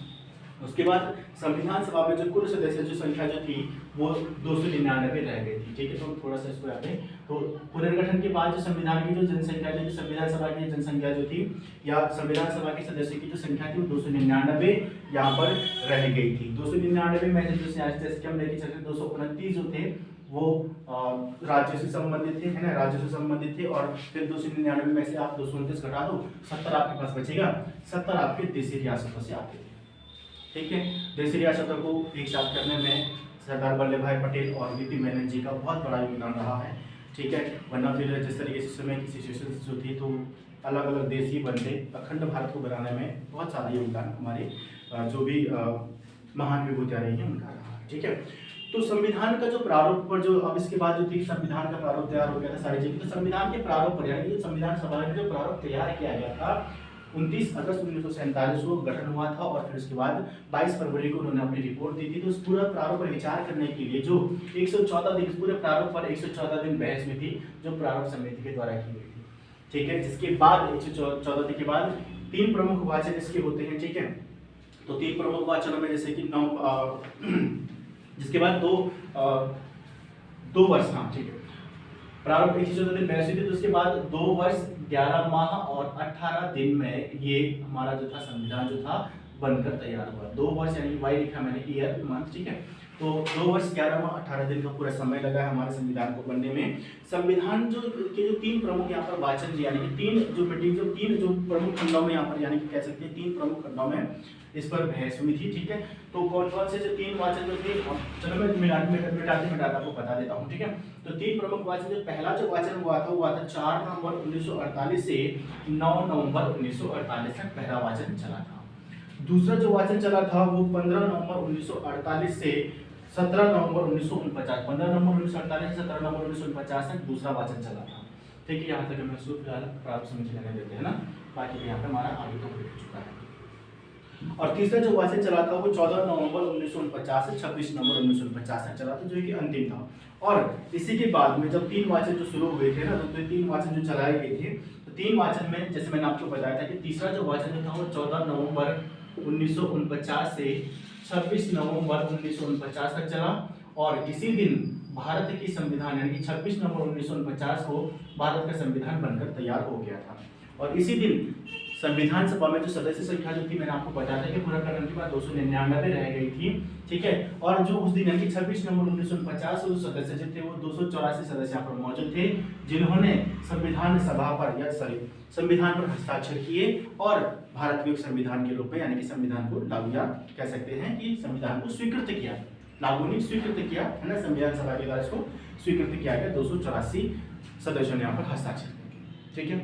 उसके बाद संविधान सभा में जो कुल सदस्य जो संख्या जो थी वो 299 रह गई थी। ठीक है, तो हम थोड़ा सा इसको यहाँ पे, तो पुनर्गठन के बाद जो संविधान की जो जनसंख्या जो संविधान सभा की जनसंख्या जो थी या संविधान सभा के सदस्यों की जो संख्या थी वो 299 यहाँ पर रह गई थी। 299 में से जैसे कि हम लेके चलते 229 जो थे वो राज्यों से संबंधित थे, है ना, राज्यों से संबंधित थे। और फिर 299 में से आप 229 घटा दो, 70 आपके पास बचेगा। 70 आपके देशी रियासतों से आते थे। ठीक है, देशी रियासतों को एक साथ करने में सरदार वल्लभ भाई पटेल और वीपी मेनन जी का बहुत बड़ा योगदान रहा है। ठीक है, वरना फिर जिस तरीके से समय की सिचुएशन जो थी तो अलग अलग देश ही बनते, अखंड भारत को बनाने में बहुत सारा योगदान हमारे जो भी महान विभूतियाँ रही हैं उनका रहा है। ठीक है, तो संविधान का जो प्रारूप पर जो अब इसके बाद जो थी संविधान का प्रारूप तैयार हो गया था सारी चीजें, तो संविधान के प्रारूप पर यानी संविधान सभा में जो प्रारूप तैयार किया गया था 29 अगस्त 1947 को गठन हुआ था और फिर उसके बाद 22 फरवरी को उन्होंने अपनी रिपोर्ट दी थी। तो उस पूरा प्रारूप पर विचार करने के लिए जो 114 दिन, पूरे प्रारूप पर 114 दिन बहस हुई थी जो प्रारूप समिति के द्वारा की गई थी। ठीक है, जिसके बाद 114 दिन के बाद 3 प्रमुख वाचन इसके होते हैं। ठीक है, तो 3 प्रमुख वाचनों में जैसे कि जिसके बाद दो वर्ष, हाँ ठीक है, प्रारूप 114 दिन बहस हुई थी, तो उसके बाद 2 वर्ष 11 माह और 18 दिन में ये हमारा जो था संविधान जो था बनकर तैयार हुआ। 2 वर्ष यानी वाई लिखा मैंने, ईयर मंथ। ठीक है, तो 2 वर्ष 11 माह 18 दिन का पूरा समय लगा है हमारे संविधान को बनने में। संविधान जो के जो 3 प्रमुख यहाँ पर वाचन यानी कि 3 जो प्रमुख खंडों में यहाँ पर यानी कि कह सकते हैं 3 प्रमुख खंडों में इस पर बहस हुई थी। ठीक है, तो कौन कौन से जो 3 वाचन जो थे, चलो मैं मिटाते आपको बता देता हूँ। ठीक है, तो 3 प्रमुख वाचन, जो पहला जो वाचन हुआ था 4 नवंबर 1948 से 9 नवंबर 1948 तक पहला वाचन चला था। दूसरा जो वाचन चला था वो 15 नवंबर 1948 से 17 नवंबर 1949, 15 नवंबर 1948 से 17 नवंबर 1949 तक दूसरा वाचन चला था। ठीक है, यहाँ तक हम इसको फिलहाल प्रारूप समिति लेने देते हैं ना, बाकी यहाँ पे हमारा आगे कंप्लीट हो चुका है। और तीसरा जो वाचन चला था वो 14 नवंबर 1949 से 26 नवंबर 1949 तक चला था, जो कि अंतिम था। और इसी के बाद में जब 3 वाचन जो शुरू हुए थे ना, तो 3 वाचन जो चलाए गए थे, तो 3 वाचन में जैसे मैंने आपको बताया था कि तीसरा जो वाचन था वो 14 नवंबर 1949 से 26 नवंबर 1949 तक चला। और इसी दिन भारत की संविधान यानी कि 26 नवंबर 1949 को भारत का संविधान बनकर तैयार हो गया था। और इसी दिन संविधान सभा में जो सदस्य संख्या जो थी मैंने आपको बताया था कि पुनर्गठन के बाद 299 रह गई थी। ठीक है, और जो उस दिन यानी कि 26 नवंबर 1949 जो सदस्य जो थे वो 284 सदस्य यहाँ पर मौजूद थे, जिन्होंने संविधान सभा पर या संविधान पर हस्ताक्षर किए और भारत के संविधान के रूप में यानी कि संविधान को लागू, या कह सकते हैं कि संविधान को स्वीकृत किया, लागू नहीं स्वीकृत किया, है ना, संविधान सभा के द्वारा इसको स्वीकृत किया गया 284 सदस्यों ने यहाँ पर हस्ताक्षर किए। ठीक है,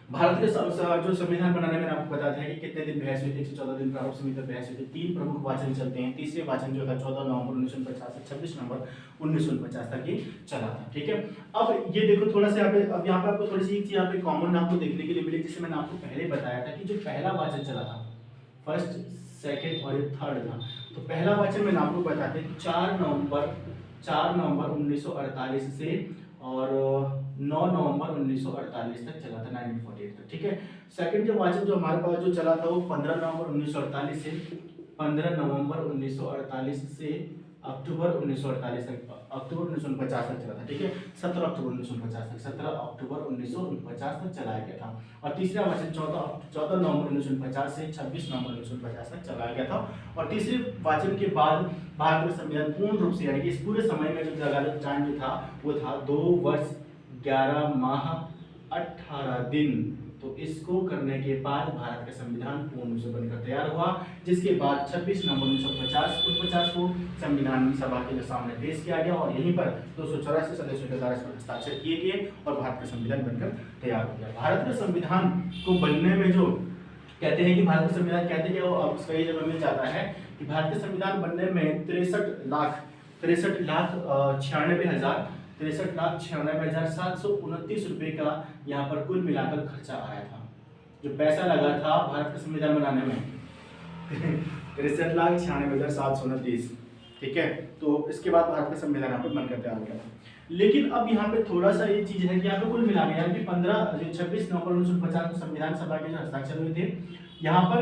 भारत के जो संविधान बनाने में आपको बताया था कि कितने दिन बहस हुई थी, 114 दिन प्रारूप समिति पर बहस हुई थी। 3 प्रमुख वाचन चलते हैं। तीसरे वाचन जो था 14 नवंबर 1950 से 26 नवंबर 1949 तक ये चला था। ठीक है, अब ये देखो थोड़ा सा अब यहाँ पे आपको थोड़ी सी एक चीज यहाँ पे कॉमन आपको देखने के लिए मिली, जिसे मैंने आपको पहले बताया था कि जो पहला वाचन चला था, फर्स्ट, सेकेंड और थर्ड था, तो पहला वाचन मैंने आपको बताया था 4 नवंबर 1948 से और 9 नवंबर 1948 तक चला था, 1948 तक। ठीक है, सेकंड जो वाचन जो हमारे पास जो चला था वो 15 नवंबर 1948 से अक्टूबर 1949 तक, अक्टूबर 1949 तक चला था। ठीक है, 17 अक्टूबर 1949 तक चलाया गया था। और तीसरा वाचन 14 नवंबर 1950 से 26 नवंबर 1950 तक चलाया गया था। और तीसरे वाचन के बाद भारत का संविधान पूर्ण रूप से यानी कि इस पूरे समय में जो टाइम जो था वो था 2 वर्ष 11 माह 18 दिन। तो इसको करने के बाद भारत का संविधान पूर्ण रूप से बनकर तैयार हुआ, जिसके बाद 26 नवंबर 1949 को संविधान सभा के सामने पेश किया गया और यहीं पर 284 सदस्यों के द्वारा इस पर हस्ताक्षर किए गए और भारत का संविधान बनकर तैयार हो गया। भारत के संविधान को बनने में जो कहते हैं कि भारत का संविधान कहते हैं कि वो कई जगह मिल जाता है कि भारत का संविधान बनने में 63,96,729 रुपए का यहाँ पर कुल मिलाकर खर्चा आया था। जो पैसा लगा था भारत का संविधान बनाने में 63,96,729, ठीक है। तो इसके बाद भारत का संविधान यहाँ पे बनकर तैयार हो गया था। लेकिन अब यहाँ पे थोड़ा सा ये चीज है कि यहाँ पे कुल मिला के यानी कि 26 नवंबर 1950 को संविधान सभा के जो हस्ताक्षर हुए थे, यहाँ पर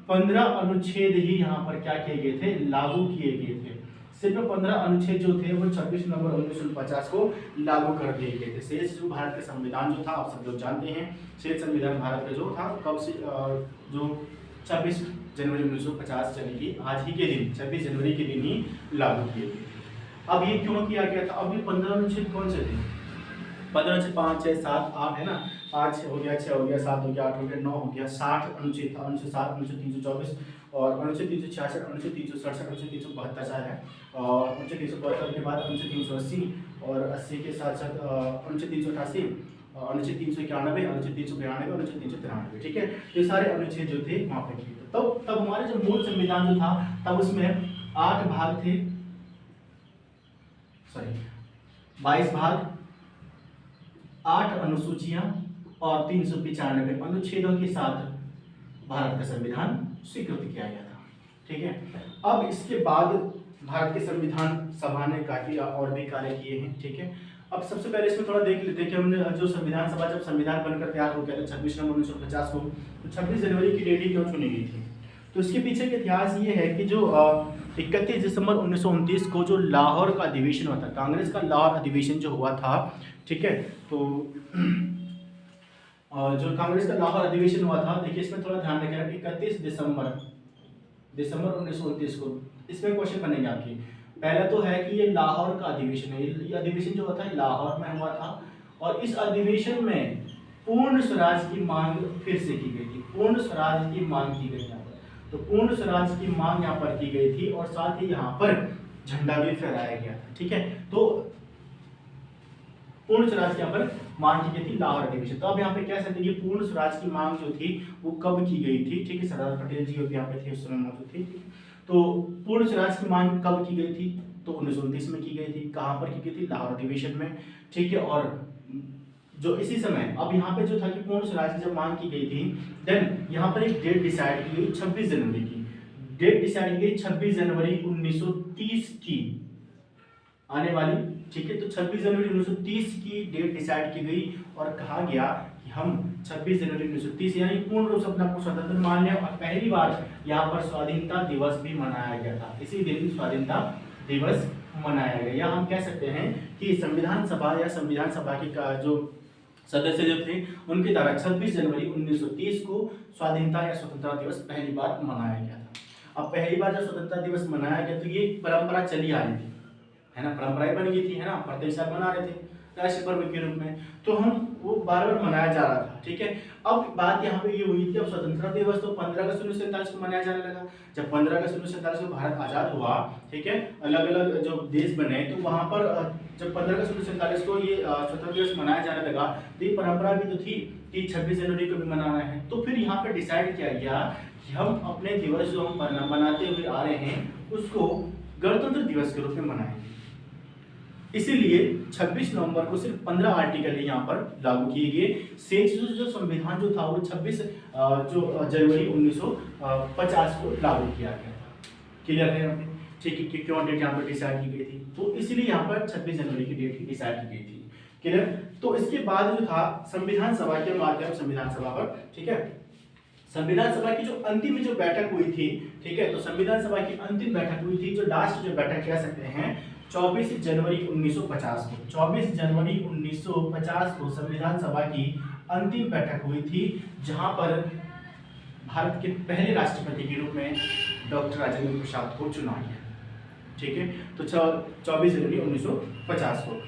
15 अनुच्छेद ही यहाँ पर क्या किए गए थे, लागू किए गए थे। सिर्फ 15 अनुच्छेद जो थे वो 26 नवंबर 1950 को लागू कर दिए गए थे। शेष जो भारत का संविधान जो था आप सब लोग जानते हैं, शेष संविधान भारत का जो था कब से जो 26 जनवरी 1950 यानी कि आज ही के दिन 26 जनवरी के दिन ही लागू किए गए। अब ये क्यों किया गया था? अब ये 15 अनुच्छेद कौन से थे? 15 से 5 6 7 8 है ना, 5 हो गया, 6 हो गया, 7 हो गया, 8 हो गया, 9 हो गया, 60 अनुच्छेद था, अनुच्छेद 7, अनुच्छेद 324 और अनुच्छेद 366, अनुच्छेद 367, अनुच्छेद 372 है और अनुच्छेद 372 के बाद अनुच्छेद 380 और 80 के साथ साथ अनुच्छेद 388, अनुच्छेद 391, अनुच्छेद 392, अनुच्छेद 393, ठीक है। तो ये सारे अनुच्छेद जो थे वहाँ पे किए थे। तब हमारे जो मूल संविधान जो था तब उसमें 8 भाग थे, 22 भाग, 8 अनुसूचियां और 395 अनुच्छेदों के साथ भारत का संविधान स्वीकृत किया गया था, ठीक है। अब इसके बाद भारत के संविधान सभा ने काफी और भी कार्य किए हैं, ठीक है। अब सबसे पहले इसमें थोड़ा देख लेते हैं कि हमने जो संविधान सभा जब संविधान बनकर तैयार हो गया था 26 नवंबर 1950 को, तो 26 जनवरी की डेट ही क्यों चुनी गई थी? तो इसके पीछे का इतिहास ये है कि जो 31 दिसंबर 1929 को जो लाहौर का अधिवेशन हुआ था, कांग्रेस का लाहौर अधिवेशन जो हुआ था, ठीक है। तो जो कांग्रेस का लाहौर अधिवेशन हुआ था, देखिए इसमें थोड़ा ध्यान रखिएगा, 31 दिसंबर 1929 को इसमें क्वेश्चन बनेंगे आपकी। पहला तो है कि ये लाहौर का अधिवेशन है, ये अधिवेशन जो हुआ था लाहौर में हुआ था और इस अधिवेशन में पूर्ण स्वराज की मांग फिर से की गई थी, पूर्ण स्वराज की मांग की गई यहाँ पर। तो पूर्ण स्वराज की मांग यहाँ पर की गई थी और साथ ही यहाँ पर झंडा भी फहराया गया था, ठीक है। तो पूर्ण स्वराज की यहाँ पर मांग की गई थी लाहौर अधिवेशन। तो अब यहाँ पे कह सकते हैं कि पूर्ण स्वराज की मांग जो थी वो कब की गई थी, ठीक है। सरदार पटेल जी भी यहाँ पे थे, उस समय मौजूद थे। तो पूर्ण स्वराज की मांग कब की गई थी? तो 1929 में की गई थी। कहाँ पर की गई थी? लाहौर अधिवेशन में, ठीक है। और जो इसी समय अब यहाँ पे जो था कि पूर्ण स्वराज की जब मांग की गई थी, देन यहाँ पर एक डेट डिसाइड की गई 26 जनवरी की डेट डिसाइड की गई 26 जनवरी 1930 की आने वाली, ठीक है। तो 26 जनवरी 1930 की डेट डिसाइड की गई और कहा गया कि हम 26 जनवरी 1930 यानी पूर्ण रूप से अपने आप को स्वतंत्र मान लिया और पहली बार यहाँ पर स्वाधीनता दिवस भी मनाया गया था। इसी दिन स्वाधीनता दिवस मनाया गया, या हम कह सकते हैं कि संविधान सभा या संविधान सभा की जो सदस्य जो थे उनके द्वारा 26 जनवरी 1930 को स्वाधीनता या स्वतंत्रता दिवस पहली बार मनाया गया था। अब पहली बार जब स्वतंत्रता दिवस मनाया गया तो ये परंपरा चली आ रही थी, है ना, परंपराएं बन गई थी, है ना, प्रत्येक साल मना रहे थे राष्ट्रीय पर्व के रूप में, तो हम वो बार बार मनाया जा रहा था, ठीक है। अब बात यहाँ पे ये हुई थी, अब स्वतंत्रता दिवस तो 15 अगस्त 1947 को मनाया जाने लगा। जब 15 अगस्त 1947 को भारत आजाद हुआ, ठीक है, अलग अलग जो देश बने, तो वहां पर जब 15 अगस्त 1947 को ये स्वतंत्रता दिवस मनाया जाने लगा, तो ये परंपरा भी तो थी कि 26 जनवरी को भी मनाना है। तो फिर यहाँ पे डिसाइड किया गया कि हम अपने दिवस जो हम मनाते हुए आ रहे हैं उसको गणतंत्र दिवस के रूप में मनाएंगे। इसीलिए 26 नवंबर को सिर्फ 15 आर्टिकल यहाँ पर लागू किए गए। शेष जो संविधान जो था वो 26 जनवरी 1950 को लागू किया गया था। क्लियर है यहाँ पे, ठीक है, क्यों डेट यहाँ पर डिसाइड की गई थी, तो इसीलिए यहाँ पर 26 जनवरी की डेट डिसाइड की गई थी। क्लियर। तो इसके बाद जो था संविधान सभा के माध्यम संविधान सभा पर, ठीक है, संविधान सभा की जो अंतिम जो बैठक हुई थी, ठीक है, तो संविधान सभा की अंतिम बैठक हुई थी, जो लास्ट जो बैठक कह सकते हैं 24 जनवरी 1950 को, 24 जनवरी 1950 को संविधान सभा की अंतिम बैठक हुई थी, जहां पर भारत के पहले राष्ट्रपति के रूप में डॉक्टर राजेंद्र प्रसाद को चुना गया, ठीक है। तो 24 जनवरी 1950 को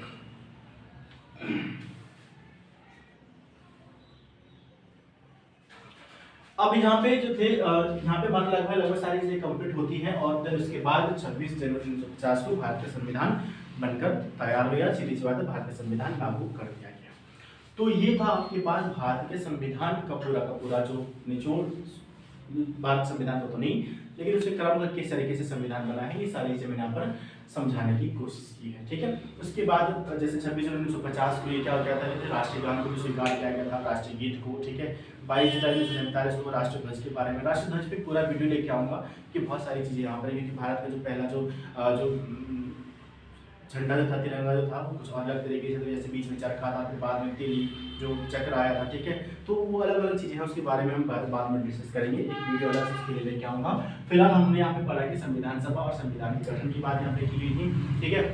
अब यहाँ पे जो थे यहाँ पे मान लगभग सारी चीजें कंप्लीट होती हैं और फिर उसके बाद 26 जनवरी 1950 को भारत का संविधान बनकर तैयार हो गया। सीधी सी बात है, भारत का संविधान लागू कर दिया गया। तो ये था आपके पास भारत के संविधान का पूरा जो निचोड़, भारत संविधान का तो नहीं लेकिन उसके क्रम में किस तरीके से संविधान बना है, ये सारी चीज़ें मैंने यहाँ पर समझाने की कोशिश की है। ठीक है, उसके बाद जैसे 26 जनवरी 1950 को ये क्या हो गया था, राष्ट्रीय गान को भी स्वीकार किया गया था, राष्ट्रीय गीत को। ठीक है, 22 जुलाई 1947 को राष्ट्रीय ध्वज के बारे में, राष्ट्रीय ध्वज पे पूरा वीडियो लेके आऊँगा कि बहुत सारी चीज़ें यहाँ पर, क्योंकि भारत का जो पहला जो झंडा जो था, तिरंगा जो था, वो कुछ अलग तरीके से, जैसे बीच में चरखा था, फिर बाद में तिल जो चक्र आया था। ठीक है, तो वो अलग अलग चीज़ें हैं, उसके बारे में हम बाद में डिस्कस करेंगे, एक वीडियो अलग से उसके लिए लेके आऊँगा। फिलहाल हमने यहाँ पे पढ़ा कि संविधान सभा और संविधान के गठन की बात यहाँ पे की गई थी। ठीक है,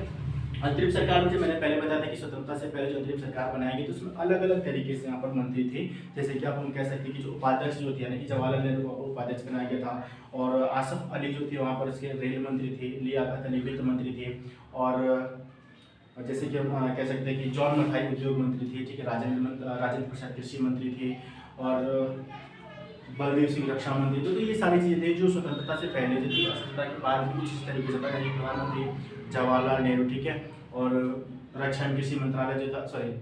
अंतरिम सरकार में जो मैंने पहले बताया था कि स्वतंत्रता से पहले जो अंतरिम सरकार बनाई गई, तो उसमें अलग अलग तरीके से यहाँ पर मंत्री थे। जैसे कि आप हम कह सकते हैं कि जो उपाध्यक्ष जो थे, यानी कि जवाहरलाल नेहरू को उपाध्यक्ष बनाया गया था, और आसफ अली जो थे वहाँ पर उसके रेल मंत्री थे, लियाकत अली वित्त मंत्री थे, और जैसे कि हम कह सकते हैं कि जॉन मथाई उद्योग मंत्री थे। ठीक है, राजेंद्र प्रसाद कृषि मंत्री थे, और बलदेव सिंह रक्षा मंत्री। तो ये सारी चीज़ें थी जो स्वतंत्रता से पहले थी। स्वतंत्रता के बाद भी कुछ इस तरीके से था, प्रधानमंत्री जवाहरलाल नेहरू। ठीक है, और रक्षा एवं कृषि मंत्रालय जो था,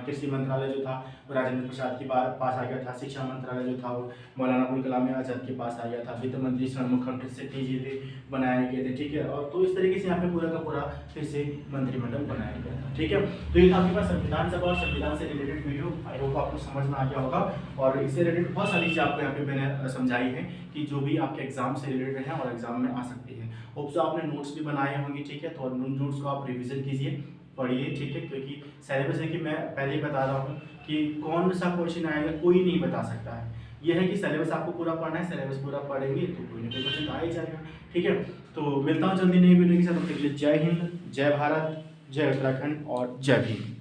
कृषि मंत्रालय जो था वो राजेंद्र प्रसाद के पास आ गया था। शिक्षा मंत्रालय जो था वो मौलाना अबुल कलाम आज़ाद के पास आ गया था। वित्त मंत्री षणमुखम शेट्टी जी थे, बनाए गए थे। ठीक है, और तो इस तरीके से यहाँ पे पूरा का पूरा फिर से मंत्रिमंडल बनाया गया था। ठीक है, तो ये था आपके पास संविधान सभा और संविधान से रिलेटेड वीडियो। आई होप आपको समझ में आ गया होगा, और इससे रिलेटेड बहुत सारी चीज़ें आपको यहाँ पे मैंने समझाई है कि जो भी आपके एग्जाम से रिलेटेड है और एग्जाम में आ सकती है। होप सो आपने नोट्स भी बनाए होंगे। ठीक है, तो उन नोट्स को आप रिविजन कीजिए, पढ़िए। ठीक है, क्योंकि सिलेबस है कि मैं पहले ही बता रहा हूँ कि कौन सा क्वेश्चन आएगा कोई नहीं बता सकता है। यह है कि सिलेबस आपको पूरा पढ़ना है, सिलेबस पूरा पढ़ेंगे तो कोई ना कोई क्वेश्चन आ ही जाएगा। ठीक है, तो मिलता हूँ जल्दी नई वीडियो के साथ। जय हिंद, जय भारत, जय उत्तराखंड और जय भीम।